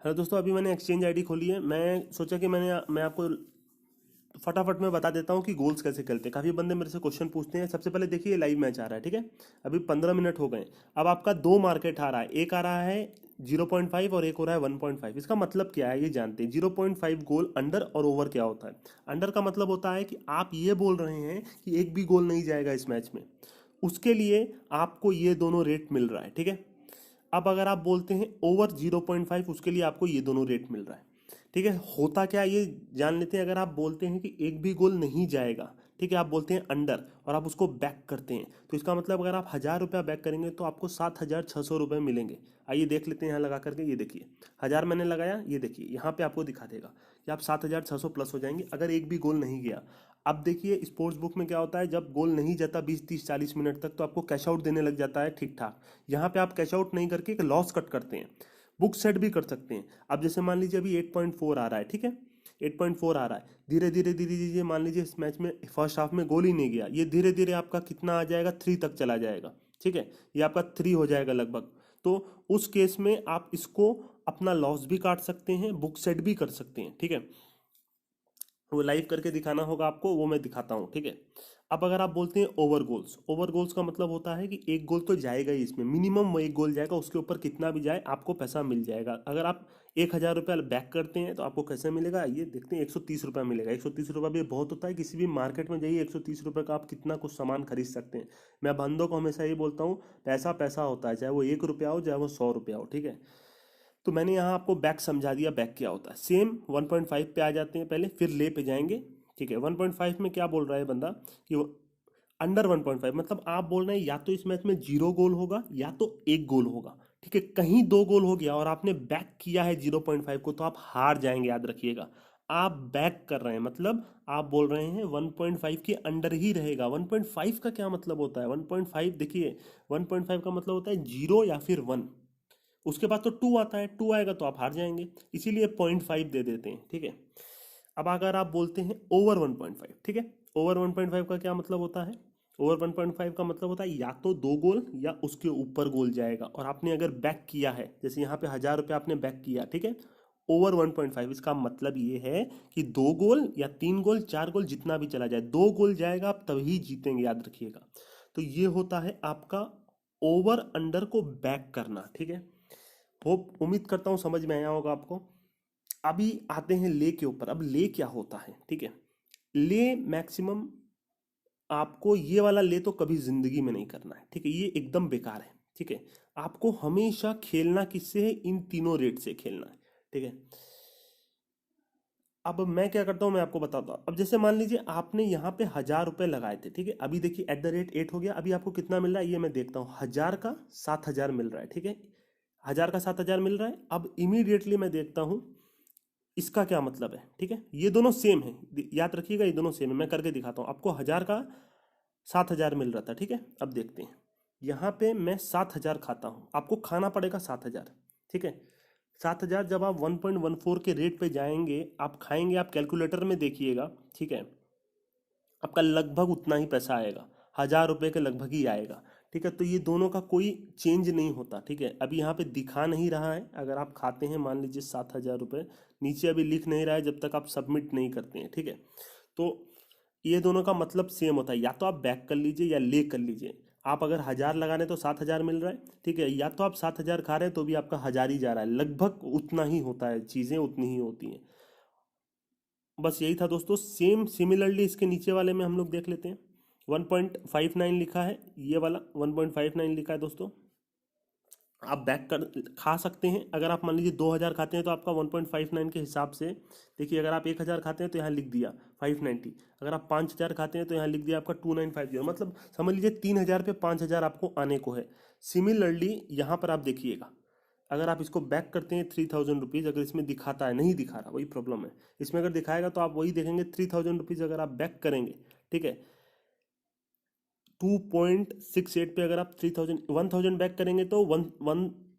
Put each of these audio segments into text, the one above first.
Hello दोस्तों, अभी मैंने एक्सचेंज आईडी खोली है। मैं सोचा कि मैं आपको फटाफट में बता देता हूँ कि गोल्स कैसे खेलते हैं। काफ़ी बंदे मेरे से क्वेश्चन पूछते हैं। सबसे पहले देखिए, लाइव मैच आ रहा है, ठीक है। अभी 15 मिनट हो गए। अब आपका दो मार्केट आ रहा है, एक आ रहा है 0.5 और एक हो रहा है 1.5। इसका मतलब क्या है ये जानते हैं। 0.5 गोल अंडर और ओवर क्या होता है। अंडर का मतलब होता है कि आप ये बोल रहे हैं कि एक भी गोल नहीं जाएगा इस मैच में, उसके लिए आपको ये दोनों रेट मिल रहा है, ठीक है। अब अगर आप बोलते हैं ओवर 0.5, उसके लिए आपको ये दोनों रेट मिल रहा है, ठीक है। होता क्या है ये जान लेते हैं। अगर आप बोलते हैं कि एक भी गोल नहीं जाएगा, ठीक है, आप बोलते हैं अंडर और आप उसको बैक करते हैं, तो इसका मतलब अगर आप 1,000 रुपया बैक करेंगे तो आपको 7,600 रुपये मिलेंगे। आइए देख लेते हैं यहाँ लगा करके। ये देखिए, 1,000 मैंने लगाया, ये देखिए यहाँ पे आपको दिखा देगा कि आप 7,600 प्लस हो जाएंगे अगर एक भी गोल नहीं गया। अब देखिए स्पोर्ट्स बुक में क्या होता है, जब गोल नहीं जाता 20 30 40 मिनट तक तो आपको कैश आउट देने लग जाता है, ठीक ठाक। यहाँ पे आप कैश आउट नहीं करके एक लॉस कट करते हैं, बुक सेट भी कर सकते हैं। अब जैसे मान लीजिए अभी 8.4 आ रहा है, ठीक है। 8.4 आ रहा है, धीरे धीरे धीरे धीरे मान लीजिए इस मैच में फर्स्ट हाफ में गोल ही नहीं गया, ये धीरे धीरे आपका कितना आ जाएगा, 3 तक चला जाएगा, ठीक है। ये आपका 3 हो जाएगा लगभग। तो उस केस में आप इसको अपना लॉस भी काट सकते हैं, बुक सेट भी कर सकते हैं, ठीक है। वो लाइव करके दिखाना होगा आपको, वो मैं दिखाता हूँ, ठीक है। अब अगर आप बोलते हैं ओवर गोल्स, ओवर गोल्स का मतलब होता है कि एक गोल तो जाएगा ही इसमें, मिनिमम वो एक गोल जाएगा, उसके ऊपर कितना भी जाए आपको पैसा मिल जाएगा। अगर आप 1,000 रुपया बैक करते हैं तो आपको कैसे मिलेगा, ये देखते हैं। 130 रुपया मिलेगा। 130 रुपया भी बहुत होता है, किसी भी मार्केट में जाइए 130 रुपये का आप कितना कुछ सामान खरीद सकते हैं। मैं बंदों को हमेशा ये बोलता हूँ, पैसा पैसा होता है, चाहे वो 1 रुपया हो चाहे वो 100 रुपया हो, ठीक है। तो मैंने यहाँ आपको बैक समझा दिया, बैक क्या होता है। सेम 1.5 पे आ जाते हैं पहले, फिर ले पे जाएंगे, ठीक है। 1.5 में क्या बोल रहा है बंदा कि वो अंडर 1.5, मतलब आप बोल रहे हैं या तो इस मैच में 0 गोल होगा या तो एक गोल होगा, ठीक है। कहीं 2 गोल हो गया और आपने बैक किया है 0.5 को तो आप हार जाएंगे, याद रखिएगा। आप बैक कर रहे हैं मतलब आप बोल रहे हैं 1.5 के अंडर ही रहेगा। 1.5 का क्या मतलब होता है, 1.5 देखिए, 1.5 का मतलब होता है 0 या फिर 1। उसके बाद तो 2 आता है, 2 आएगा तो आप हार जाएंगे, इसीलिए 0.5 दे देते हैं, ठीक है। अब अगर आप बोलते हैं ओवर 1.5, ठीक है। ओवर 1.5 का क्या मतलब होता है, ओवर 1.5 का मतलब होता है या तो 2 गोल या उसके ऊपर गोल जाएगा, और आपने अगर बैक किया है, जैसे यहाँ पे 1,000 रुपया आपने बैक किया, ठीक है। ओवर 1.5 इसका मतलब ये है कि 2 गोल या 3 गोल 4 गोल जितना भी चला जाए, 2 गोल जाएगा आप तभी जीतेंगे, याद रखिएगा। तो ये होता है आपका ओवर अंडर को बैक करना, ठीक है। होप उम्मीद करता हूँ समझ में आया होगा आपको। अभी आते हैं ले के ऊपर। अब ले क्या होता है, ठीक है। ले मैक्सिमम आपको ये वाला ले तो कभी जिंदगी में नहीं करना है, ठीक है। ये एकदम बेकार है, ठीक है। आपको हमेशा खेलना किससे है, इन तीनों रेट से खेलना है, ठीक है। अब मैं क्या करता हूँ मैं आपको बताता हूँ। अब जैसे मान लीजिए आपने यहाँ पे 1,000 रुपये लगाए थे, ठीक है। अभी देखिए @8 हो गया। अभी आपको कितना मिल रहा है ये मैं देखता हूँ। 1,000 का 7,000 मिल रहा है, ठीक है। 1,000 का 7,000 मिल रहा है। अब इमीडिएटली मैं देखता हूँ इसका क्या मतलब है, ठीक है। ये दोनों सेम है, याद रखिएगा, ये दोनों सेम है। मैं करके दिखाता हूँ आपको। 1,000 का 7,000 मिल रहा था, ठीक है। अब देखते हैं, यहाँ पे मैं 7,000 खाता हूँ, आपको खाना पड़ेगा 7,000, ठीक है। 7,000 जब आप 1.14 के रेट पे जाएंगे आप खाएंगे, आप कैलकुलेटर में देखिएगा, ठीक है। आपका लगभग उतना ही पैसा आएगा, 1,000 रुपये के लगभग ही आएगा, ठीक है। तो ये दोनों का कोई चेंज नहीं होता, ठीक है। अभी यहाँ पे दिखा नहीं रहा है, अगर आप खाते हैं मान लीजिए 7,000 रुपये, नीचे अभी लिख नहीं रहा है जब तक आप सबमिट नहीं करते हैं, ठीक है। तो ये दोनों का मतलब सेम होता है, या तो आप बैक कर लीजिए या ले कर लीजिए। आप अगर 1,000 लगा रहे हैं तो 7,000 मिल रहा है, ठीक है। या तो आप 7,000 खा रहे हैं तो भी आपका 1,000 ही जा रहा है, लगभग उतना ही होता है, चीज़ें उतनी ही होती हैं। बस यही था दोस्तों। सेम सिमिलरली इसके नीचे वाले में हम लोग देख लेते हैं। 1.59 लिखा है, ये वाला 1.59 लिखा है दोस्तों। आप बैक कर खा सकते हैं। अगर आप मान लीजिए 2,000 खाते हैं तो आपका 1.59 के हिसाब से देखिए, अगर आप 1,000 खाते हैं तो यहाँ लिख दिया 590। अगर आप 5,000 खाते हैं तो यहाँ लिख दिया आपका 2,950, मतलब समझ लीजिए 3,000 पे 5,000 आपको आने को है। सिमिलरली यहाँ पर आप देखिएगा, अगर आप इसको बैक करते हैं 3,000 रुपीज़, अगर इसमें दिखाता है, नहीं दिखा रहा, वही प्रॉब्लम है। इसमें अगर दिखाएगा तो आप वही देखेंगे 3,000 रुपीज़ अगर आप बैक करेंगे, ठीक है। 2.68 पे अगर आप 1,000 बैक करेंगे तो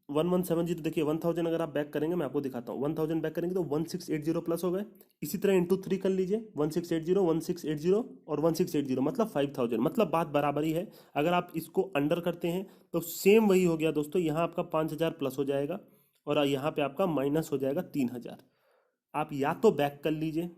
1170, देखिए 1,000 अगर आप बैक करेंगे, मैं आपको दिखाता हूँ, 1,000 बैक करेंगे तो 1,680 प्लस हो गए। इसी तरह इंटू 3 कर लीजिए, 1,680 1,680 और 1,680, मतलब 5,000, मतलब बात बराबर ही है। अगर आप इसको अंडर करते हैं तो सेम वही हो गया दोस्तों, यहाँ आपका 5,000 प्लस हो जाएगा और यहाँ पे आपका माइनस हो जाएगा 3,000। आप या तो बैक कर लीजिए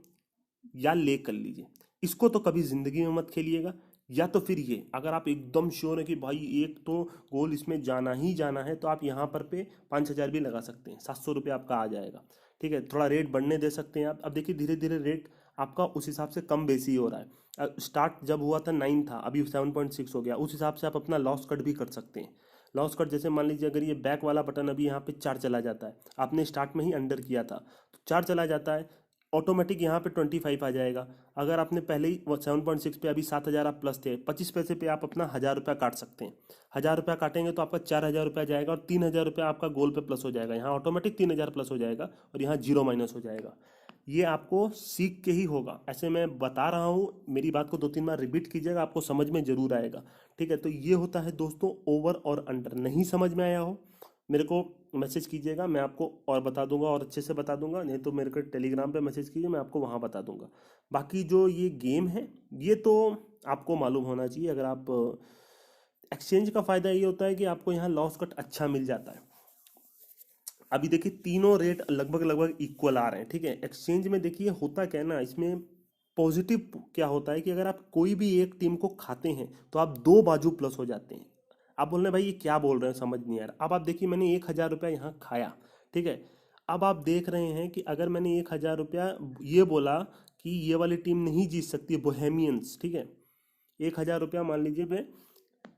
या ले कर लीजिए, इसको तो कभी जिंदगी में मत खेलिएगा। या तो फिर ये, अगर आप एकदम श्योर है कि भाई एक तो गोल इसमें जाना ही जाना है, तो आप यहाँ पर पे 5,000 भी लगा सकते हैं, 700 रुपये आपका आ जाएगा। ठीक है, थोड़ा रेट बढ़ने दे सकते हैं आप। अब देखिए धीरे धीरे रेट आपका उस हिसाब से कम बेसी हो रहा है। स्टार्ट जब हुआ था 9 था, अभी 7.6 हो गया, उस हिसाब से आप अपना लॉस कट भी कर सकते हैं। लॉस कट जैसे मान लीजिए अगर ये बैक वाला बटन अभी यहाँ पे 4 चला जाता है, आपने स्टार्ट में ही अंडर किया था तो 4 चला जाता है, ऑटोमेटिक यहाँ पे 25 आ जाएगा। अगर आपने पहले ही 7.6 पे अभी 7,000 आप प्लस थे, 25 पैसे पे आप अपना 1,000 रुपया काट सकते हैं। 1,000 रुपया काटेंगे तो आपका 4,000 रुपया जाएगा और 3,000 रुपया आपका गोल पे प्लस हो जाएगा। यहाँ ऑटोमेटिक 3,000 प्लस हो जाएगा और यहाँ जीरो माइनस हो जाएगा। ये आपको सीख के ही होगा, ऐसे मैं बता रहा हूँ, मेरी बात को 2-3 बार रिपीट कीजिएगा, आपको समझ में जरूर आएगा। ठीक है, तो ये होता है दोस्तों ओवर और अंडर। नहीं समझ में आया हो मेरे को मैसेज कीजिएगा, मैं आपको और बता दूंगा और अच्छे से बता दूंगा। नहीं तो मेरे को टेलीग्राम पे मैसेज कीजिए, मैं आपको वहाँ बता दूंगा। बाकी जो ये गेम है ये तो आपको मालूम होना चाहिए। अगर आप एक्सचेंज का फ़ायदा ये होता है कि आपको यहाँ लॉस कट अच्छा मिल जाता है। अभी देखिए तीनों रेट लगभग लगभग इक्वल आ रहे हैं। ठीक है, एक्सचेंज में देखिए होता क्या है ना, इसमें पॉजिटिव क्या होता है कि अगर आप कोई भी एक टीम को खाते हैं तो आप दो बाजू प्लस हो जाते हैं। आप बोल रहे हैं भाई ये क्या बोल रहे हैं, समझ नहीं आ रहा। अब आप देखिए मैंने 1,000 रुपया यहाँ खाया, ठीक है। अब आप देख रहे हैं कि अगर मैंने 1,000 रुपया ये बोला कि ये वाली टीम नहीं जीत सकती, बोहेमियंस, ठीक है, 1,000 रुपया मान लीजिए मैं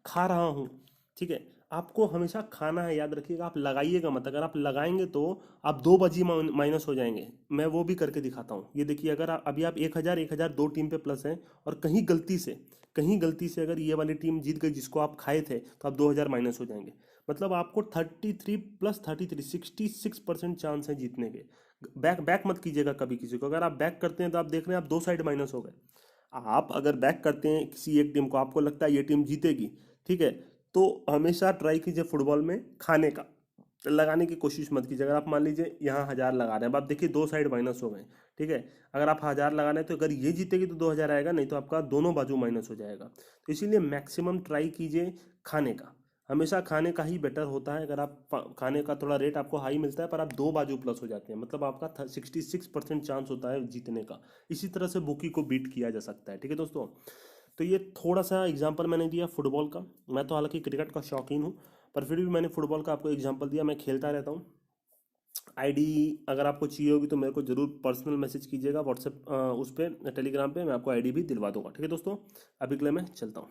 खा रहा हूँ। ठीक है, आपको हमेशा खाना है, याद रखिएगा, आप लगाइएगा मत। अगर आप लगाएंगे तो आप दो बाजी माइनस हो जाएंगे। मैं वो भी करके दिखाता हूँ। ये देखिए अगर अभी आप 1,000 दो टीम पे प्लस हैं और कहीं गलती से अगर ये वाली टीम जीत गई जिसको आप खाए थे, तो आप 2,000 माइनस हो जाएंगे। मतलब आपको 33 प्लस 33 66% चांस है जीतने के। बैक बैक मत कीजिएगा कभी किसी को। अगर आप बैक करते हैं तो आप देख रहे हैं आप दो साइड माइनस हो गए। आप अगर बैक करते हैं किसी एक टीम को, आपको लगता है ये टीम जीतेगी, ठीक है, तो हमेशा ट्राई कीजिए फुटबॉल में खाने का, लगाने की कोशिश मत कीजिए। अगर आप मान लीजिए यहाँ 1,000 लगा रहे हैं, अब आप देखिए दो साइड माइनस हो गए। ठीक है, अगर आप 1,000 लगा रहे हैं तो अगर ये जीतेगी तो 2,000 आएगा, नहीं तो आपका दोनों बाजू माइनस हो जाएगा। तो इसीलिए मैक्सिमम ट्राई कीजिए खाने का। हमेशा खाने का ही बेटर होता है। अगर आप खाने का थोड़ा रेट आपको हाई मिलता है पर आप दो बाजू प्लस हो जाते हैं, मतलब आपका 66% चांस होता है जीतने का। इसी तरह से बुकी को बीट किया जा सकता है। ठीक है दोस्तों, तो ये थोड़ा सा एग्जांपल मैंने दिया फुटबॉल का। मैं तो हालांकि क्रिकेट का शौकीन हूँ, पर फिर भी मैंने फुटबॉल का आपको एग्जांपल दिया। मैं खेलता रहता हूँ। आईडी अगर आपको चाहिए होगी तो मेरे को ज़रूर पर्सनल मैसेज कीजिएगा व्हाट्सएप उस पर टेलीग्राम पे, मैं आपको आईडी भी दिलवा दूंगा। ठीक है दोस्तों, अभी के लिए मैं चलता हूँ।